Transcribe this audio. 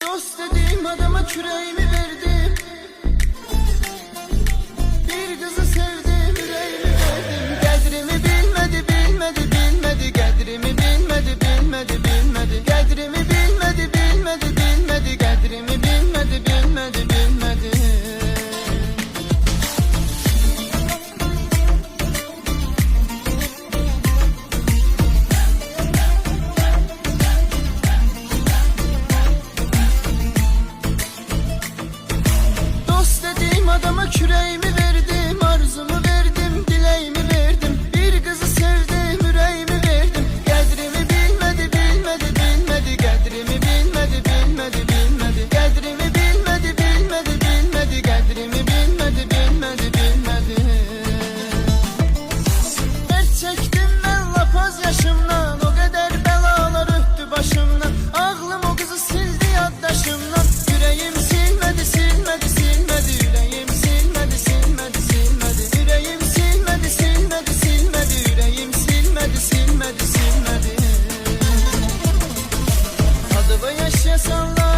Dost dediğim adama küreğimi verdim. Bir kızı sevdim, yüreğimi verdim. Qədrimi bilmedi, bilmedi, bilmedi. Qədrimi bilmedi, bilmedi, bilmedi. Qədrimi bilmedi, bilmedi, bilmedi. Qədrimi bilmedi, bilmedi, bilmedi. Adama küreğimi verdim, arzumu verdim, dileğimi verdim. Bir kızı sevdim, yüreğimi verdim. Qədrimi bilmedi, bilmedi, bilmedi. Qədrimi bilmedi, bilmedi, bilmedi. Qədrimi bilmedi, bilmedi, bilmedi. Qədrimi bilmedi, bilmedi, bilmedi. Dert çektim ben lapaz yaşımdan, o kadar belalar öttü başımdan. Ağlım o kızı sildi yaddaşımdan. Yüreğim silmedi, silmedi, silmedi. Yüreğim silmedi, silmedi, silmedi. Yüreğim silmedi, silmedi, silmedi. Yüreğim silmedi, silmedi, silmedi. Adıma yaşasanlar